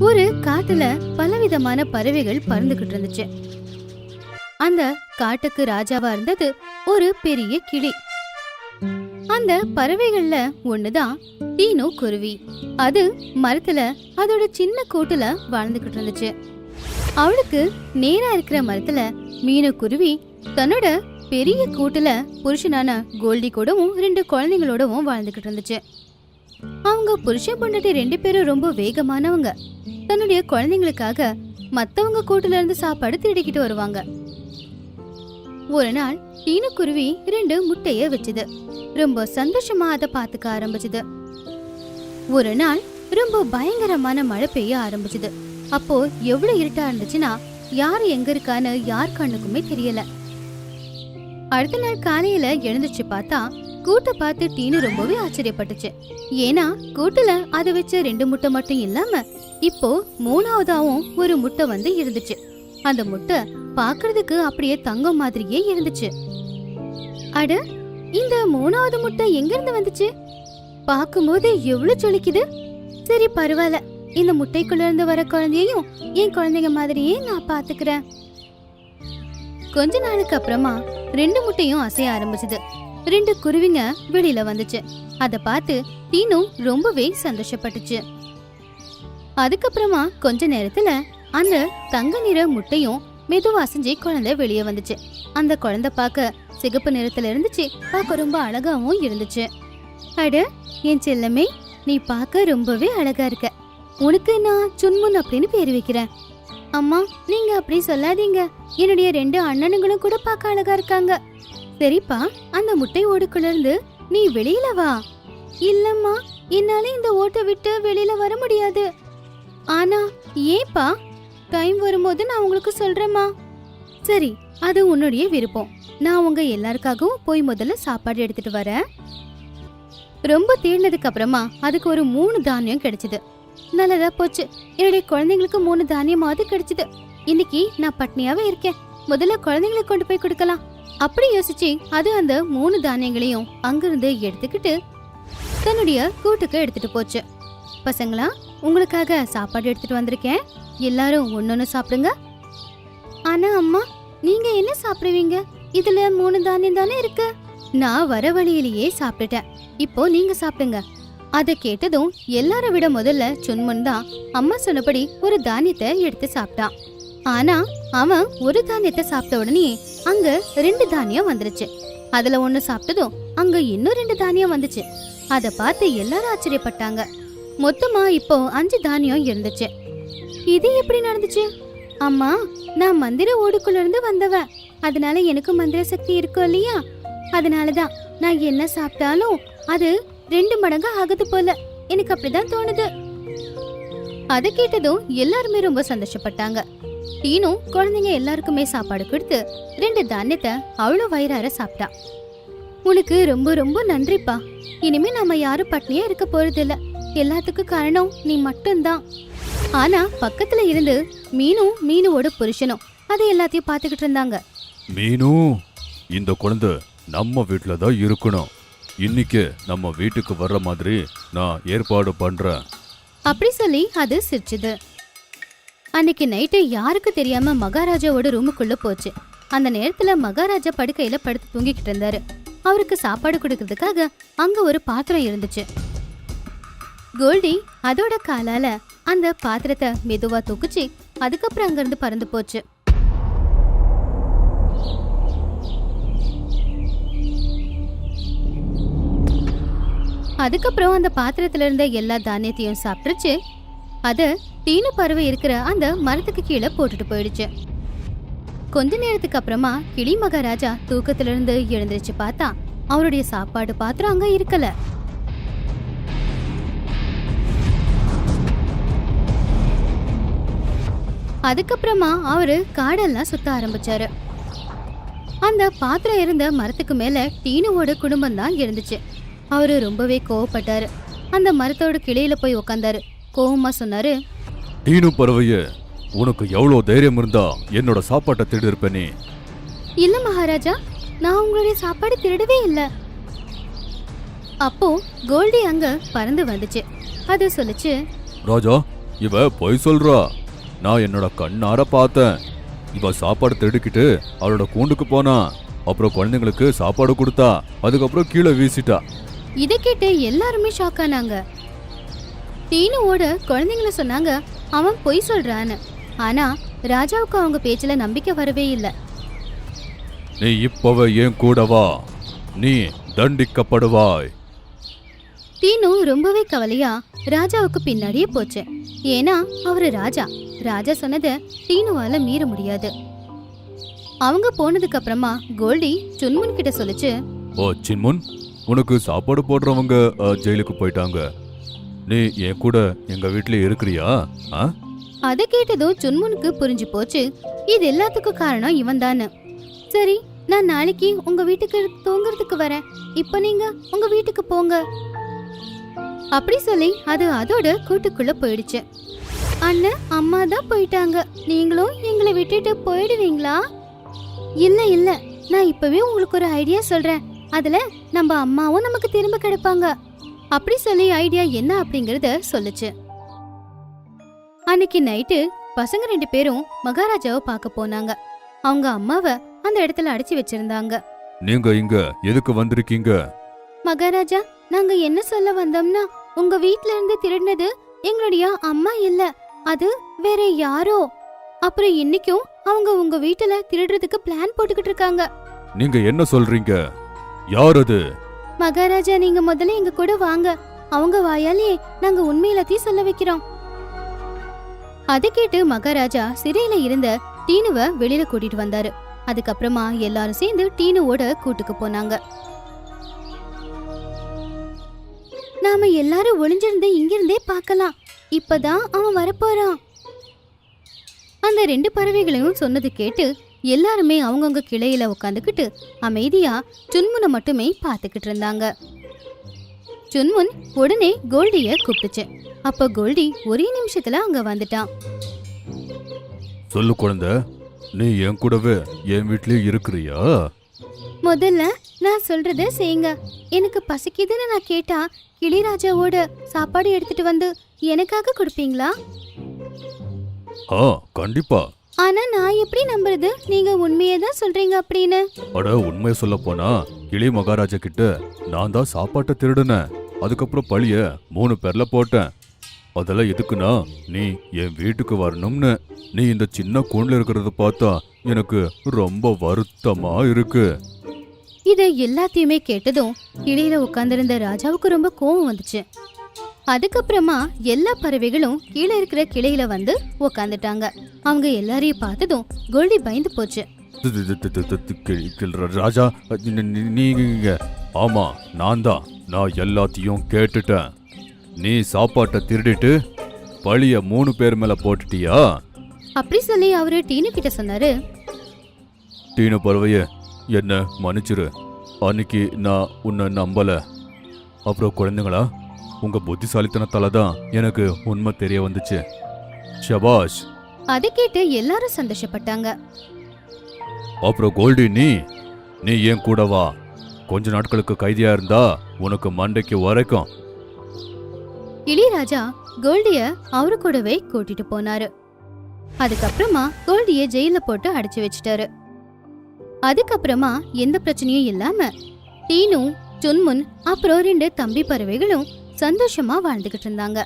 ஒரு காட்டுல பலவிதமான பறவைகள் பறந்துகிட்டு இருந்துச்சு. அந்த காட்டுக்கு ராஜாவா இருந்தது ஒரு பெரிய கிளி. அந்த பறவைகள்ல ஒண்ணுதான் டீனோ குருவி. அது மரத்துல அதோட சின்ன கூட்டுல வாழ்ந்துகிட்டு இருந்துச்சு. அவளுக்கு நேரா இருக்கிற மரத்துல மீனு குருவி தன்னோட பெரிய கூட்டுல புருஷனான கோல்டி கூடவும் 2 குழந்தைங்களோடவும் வாழ்ந்துகிட்டு இருந்துச்சு. அவங்க புருஷன் பொண்டாட்டி 2 பேரும் ரொம்ப வேகமானவங்க. தன்னுடைய குழந்தைங்களுக்காக மத்தவங்க கூட்டுல இருந்து சாப்பாடு திருடிக்கிட்டு வருவாங்க. ஒரு நாள் டீனு குருவி 2 முட்டைய வச்சுது. ரொம்ப சந்தோஷமா அதை பாத்துக்க ஆரம்பிச்சுது. ஒரு நாள் ரொம்ப பயங்கரமான மழை பெய்ய ஆரம்பிச்சுது. அப்போ எவ்வளவு இருட்டா இருந்துச்சுன்னா யாரு எங்க இருக்கான்னு யார் கண்ணுக்குமே தெரியல. அடுத்த நாள் காலையில எழுந்துச்சு பார்த்தா கூட்டை பார்த்து டீனு ரொம்பவே ஆச்சரியப்பட்டுச்சு. ஏன்னா கூட்டுல அதை வச்ச 2 முட்டை மட்டும் இல்லாம இப்போ 3ஆவதாவும் ஒரு முட்டை வந்து இருந்துச்சு. அந்த முட்டை பாக்குறதுக்கு அப்படியே தங்கம் மாதிரியே இருந்துச்சு. அட, இந்த 3ஆவது முட்டை எங்க இருந்து வந்துச்சு? பாக்கும்போது எவ்வளவு ஜொலிக்குது. சரி, பரவாயில்ல, இந்த முட்டைக்குள்ள இருந்து வர குழந்தையையும் என் குழந்தைங்க மாதிரியே நான் பாத்துக்கிறேன். கொஞ்ச நாளுக்கு அப்புறமா 2 முட்டையும் அசைய ஆரம்பிச்சது. 2 குருவிங்க வெளியில வந்துச்சு. அத பார்த்து டீனு ரொம்பவே சந்தோஷப்பட்டுச்சு. அதுக்கப்புறமா கொஞ்ச நேரத்துல அந்த தங்க நிற முட்டையும் மெதுவா செஞ்சு குழந்தை வெளியே வந்துச்சு. அந்த குழந்தை பார்க்க சிகப்பு நிறத்துல இருந்துச்சு. பார்க்க ரொம்ப அழகாவும் இருந்துச்சு. அட, என் செல்லமே, நீ பார்க்க ரொம்பவே அழகா இருக்க. உனக்கு நான் சுன்முன் அப்படின்னு பேர் வைக்கிறேன். அம்மா, நீங்க அப்படி சொல்லாதீங்க. என்னுடைய 2 அண்ணனுங்களும் கூட பார்க்க அழகா இருக்காங்க. சரிப்பா, அந்த முட்டை ஓடுக்குள்ள இருந்து நீ வெளியில வா. இல்லம்மா, என்னால இந்த ஓட்டை விட்டு வெளியில வர முடியாது. ஆனா ஏப்பா? டைம் வரும்போது நான் உங்களுக்கு சொல்றேம்மா. சரி, அது உன்னுடைய விருப்பம். நான் உங்க எல்லாருக்காகவும் போய் முதல்ல சாப்பாடு எடுத்துட்டு வரேன். ரொம்ப தேடினதுக்கு அப்புறமா அதுக்கு ஒரு 3 தானியம் கிடைச்சது. நல்லதா போச்சு, என்னுடைய குழந்தைங்களுக்கு 3 தானியமாவது கிடைச்சது. இன்னைக்கு நான் பட்னியாவே இருக்கேன். முதல்ல குழந்தைங்களுக்கு கொண்டு போய் கொடுக்கலாம். அப்படி யோசிச்சு அது அந்த 3 தானியங்களையும் அங்கிருந்து எடுத்துக்கிட்டு தன்னுடைய கூட்டுக்கு எடுத்துட்டு போச்சு. பசங்களா, உங்களுக்காக சாப்பாடு எடுத்துட்டு வந்திருக்கேன். எல்லாரும் ஒன்னொன்னு சாப்பிடுங்க. ஆனா அம்மா, நீங்க என்ன சாப்பிடுவீங்க? இதுல 3 தானியம் தானே இருக்கு. நான் வர வழியிலேயே சாப்பிட்டுட்டேன். இப்போ நீங்க சாப்பிடுங்க. அதை கேட்டதும் எல்லார விட முதல்ல சுன்முன் தான் அம்மா சொன்னபடி ஒரு தானியத்தை எடுத்து சாப்பிட்டான். ஆனா அவன் ஒரு தானியத்தை சாப்பிட்ட உடனே அங்க 2 தானியம் வந்துருச்சு. அதுல ஒண்ணு சாப்பிட்டதும் அங்க இன்னும் 2 தானியம் வந்துச்சு. அத பார்த்து எல்லாரும் ஆச்சரியப்பட்டாங்க. மொத்தமா இப்போ 5 தானியம் இருந்துச்சு. இது எப்படி நடந்துச்சு? அம்மா, நான் மந்திர ஓடுக்குள்ள இருந்து வந்தவன். அதனால எனக்கு மந்திர சக்தி இருக்கும் இல்லையா? அதனாலதான் நான் என்ன சாப்பிட்டாலும் அது 2 மடங்கு ஆகுது போல. எனக்கு அப்படிதான் தோணுது. அதை கேட்டதும் எல்லாருமே ரொம்ப சந்தோஷப்பட்டாங்க. டீனு குழந்தைங்க எல்லாருக்குமே சாப்பாடு கொடுத்து 2 தானியத்தை அவ்வளவு வயிறார சாப்பிட்டா. உனக்கு ரொம்ப ரொம்ப நன்றிப்பா. இனிமே நாம யாரும் பட்னியா இருக்க போறது இல்ல. எல்லாத்துக்கும் காரணம் நீ மட்டும்தான். ஆனா பக்கத்துல இருந்து மீனுவோட புருஷனும் அதை எல்லாத்தையும் பாத்துக்கிட்டு இருந்தாங்க. மீனு, இந்த குழந்தை நம்ம வீட்டுல தான் இருக்கணும். இன்னைக்கு நம்ம வீட்டுக்கு வர்ற மாதிரி நான் ஏற்பாடு பண்றேன் அப்படி சொல்லி அது சிரிச்சுது. அன்னைக்கு நைட்டு யாருக்கு தெரியாம மகாராஜாவோட ரூமுக்குள்ள போச்சு. அந்த நேரத்துல மகாராஜா படுக்கையில படுத்து தூங்கிக்கிட்டு இருந்தாரு. அவருக்கு சாப்பாடு கொடுக்கறதுக்காக அங்க ஒரு பாத்திரம் இருந்துச்சு. கோல்டி அதோட காலால அந்த பாத்திரத்தை மெதுவா தூக்குச்சு. அதுக்கப்புறம் அங்கிருந்து பறந்து போச்சு. அதுக்கப்புறம் அந்த பாத்திரத்துல இருந்த எல்லா தானியத்தையும் சாப்பிட்டுச்சு. அத டீனு பறவை இருக்கிற அந்த மரத்துக்கு கீழே போட்டுட்டு போயிடுச்சு. கொஞ்ச நேரத்துக்கு அப்புறமா கிளி மகாராஜா தூக்கத்துல இருந்து எழுந்திருச்சு பார்த்தா அவருடைய சாப்பாடு பாத்திரம் அங்க இருக்கல. அதுக்கப்புறமா அவரு காடெல்லாம் சுத்த ஆரம்பிச்சாரு. அந்த பாத்திரம் இருந்த மரத்துக்கு மேல டீனுவோட குடும்பம் தான் இருந்துச்சு. அவரு ரொம்பவே கோவப்பட்டாரு. அந்த மரத்தோட கிளையில போய் உக்காந்தாரு. கோவமா சொன்னாரு, டீனு பறவையே, உனக்கு எவ்வளவு தைரியம் இருந்தா என்னோட சாப்பாட்டை தேடி இருப்ப நீ? இல்ல மகாராஜா, நான் உங்களுடைய சாப்பாடு திருடவே இல்ல. அப்போ கோல்டி அங்க பறந்து வந்துச்சு. அது சொல்லுச்சு, ராஜா, இவ பொய் சொல்றா. நான் என்னோட கண்ணார பார்த்தேன். இவ சாப்பாடு திருடிக்கிட்டு அவளோட கூண்டுக்கு போனா. அப்புறம் குழந்தைங்களுக்கு சாப்பாடு கொடுத்தா. அதுக்கப்புறம் கீழே வீசிட்டா. இதை கேட்டு எல்லாருமே ஷாக் ஆனாங்க. டீனுவோட குழந்தைங்கள சொன்னாங்க அவன் பொய் சொல்றான்னு. ஆனா ராஜாவுக்கு அவங்க பேச்சுல நம்பிக்கை வரவே இல்லை. நீ இப்பவே ஏன் கூட வா, நீ தண்டிக்கப்படுவாய். டீனு ரொம்பவே கவலையா ராஜாவுக்கு பின்னாடியே போச்சு. ஏன்னா அவரு ராஜா. ராஜா சொன்னதை டீனுவால மீற முடியாது. அவங்க போனதுக்கு அப்புறமா கோல்டி சுன்முன் கிட்ட சொல்லுச்சு, ஓ சின்முன், உனக்கு சாப்பாடு போடுறவங்க ஜெயிலுக்கு போயிட்டாங்க. நீ என் கூட எங்க வீட்ல இருக்கிறியா? அதை கேட்டதும் சுன்முனுக்கு புரிஞ்சு போச்சு இது எல்லாத்துக்கும் காரணம் இவன் தானு. சரி, நான் நாளைக்கு உங்க வீட்டுக்கு தூங்குறதுக்கு வரேன். இப்ப நீங்க உங்க வீட்டுக்கு போங்க. அப்படி சொல்லி அது அதோட கூட்டுக்குள்ள போயிடுச்சு. அண்ணன் அம்மா தான் போயிட்டாங்க. நீங்களும் எங்களை விட்டுட்டு போயிடுவீங்களா? இல்ல இல்ல, நான் இப்பவே உங்களுக்கு ஒரு ஐடியா சொல்றேன். அதுல நம்ம அம்மாவும் நமக்கு திரும்ப கிடைப்பாங்க. அப்படி சொல்லி ஐடியா என்ன அப்படிங்கறத சொல்லுச்சு. அன்னைக்கு நைட்டு பசங்க 2 பேரும் மகாராஜாவை பார்க்க போனாங்க. அவங்க அம்மாவை அந்த இடத்துல அடைச்சி வச்சிருந்தாங்க. நீங்க இங்க எதுக்கு வந்திருக்கீங்க? மகாராஜா, நாங்க என்ன சொல்ல வந்தோம்னா, உங்க வீட்ல இருந்து திருடினது எங்களுடைய அம்மா இல்ல, அது வேற யாரோ. அப்புறம் இன்னைக்கும் அவங்க உங்க வீட்டுல திருடுறதுக்கு பிளான் போட்டுக்கிட்டு இருக்காங்க. நீங்க என்ன சொல்றீங்க? யார் அது? மகாராஜா, நீங்க முதல்ல எங்க கூட வாங்க. அவங்க வாயாலே நாங்க உண்மையிலத்தையும் சொல்ல வைக்கிறோம். அதை கேட்டு மகாராஜா சிறையில இருந்த டீனுவ வெளியில கூட்டிட்டு வந்தாரு. அதுக்கப்புறமா எல்லாரும் சேர்ந்து டீனுவோட கூட்டுக்கு போனாங்க. நாம எல்லாரும் ஒளிஞ்சிருந்து இங்கிருந்தே பார்க்கலாம். இப்பதான் அவன் வரப்போறான். அந்த 2 பறவைகளையும் சொன்னது கேட்டு எல்லாருமே அவங்கவுங்க கிளையில உட்காந்துக்கிட்டு அமைதியா சுன்முனை மட்டுமே பார்த்துக்கிட்டு இருந்தாங்க. சுன்முன் உடனே கோல்டிய கூப்பிட்டுச்சு. அப்ப கோல்டி ஒரே நிமிஷத்துல அங்க வந்துட்டான். சொல்லு குழந்தை, நீ என் கூடவே என் வீட்லயே இருக்கிறியா? முதல்ல நான் சொல்றத செய்யுங்க. எனக்கு பசிக்குதுன்னு நான் கேட்டா கிளிராஜாவோட சாப்பாடு எடுத்துட்டு வந்து எனக்காக கொடுப்பீங்களா? கண்டிப்பா. ஆனா நான் எப்படி நம்புறது நீங்க உண்மையே தான் சொல்றீங்க அப்படின்னு? அட, உண்மையை சொல்ல போனா கிளி மகாராஜா கிட்ட நான் தான் சாப்பாட்டை திருடுனேன். அதுக்கப்புறம் பழிய 3 பேர்ல போட்டேன். அதெல்லாம் எதுக்குன்னா, நீ என் வீட்டுக்கு வரணும்னு. நீ இந்த சின்ன கூண்டுல இருக்கிறத பார்த்தா எனக்கு ரொம்ப வருத்தமா இருக்கு. இதை எல்லாத்தையுமே கேட்டதும் கிளியில உட்கார்ந்திருந்த ராஜாவுக்கு ரொம்ப கோவம் வந்துச்சு. அதுக்கப்புறமா எல்லா பறவைகளும் கீழே இருக்கிற கிளையில வந்து உக்காந்துட்டாங்க. அவங்க எல்லாரையும் பார்த்ததும் கோல்டி பயந்து போச்சு. ராஜா, நீங்க? ஆமா, நான் எல்லாத்தையும் கேட்டுட்டேன். நீ சாப்பாட்டை திருடிட்டு பழிய 3 பேர் மேல போட்டுட்டியா? அப்படி சொல்லி அவரு டீனு கிட்ட சொன்னாரு. டீனு பறவைய, என்ன மன்னிச்சிரு. அன்னைக்கு நான் உன்னை நம்பல. அப்புறம் குழந்தைங்களா, உங்க புத்திசாலித்தனத்தால தான் எனக்கு உண்மை தெரிய வந்துச்சு. ஷபாஷ். அதை கேட்டு எல்லாரும் சந்தோஷப்பட்டாங்க. அப்புறம் கோல்டி, நீ ஏன் கூட வா. கொஞ்ச நாட்களுக்கு கைதியா இருந்தா உனக்கு மண்டைக்கு வரைக்கும். இளையராஜா கோல்டிய அவரு கூடவே கூட்டிட்டு போனாரு. அதுக்கப்புறமா கோல்டிய ஜெயில போட்டு அடைச்சு வச்சிட்டாரு. அதுக்கப்புறமா எந்த பிரச்சனையும் இல்லாம டீனு, சுன்முன் அப்புறம் 2 தம்பி பறவைகளும் சந்தோஷமா வாழ்ந்துகிட்டு இருந்தாங்க.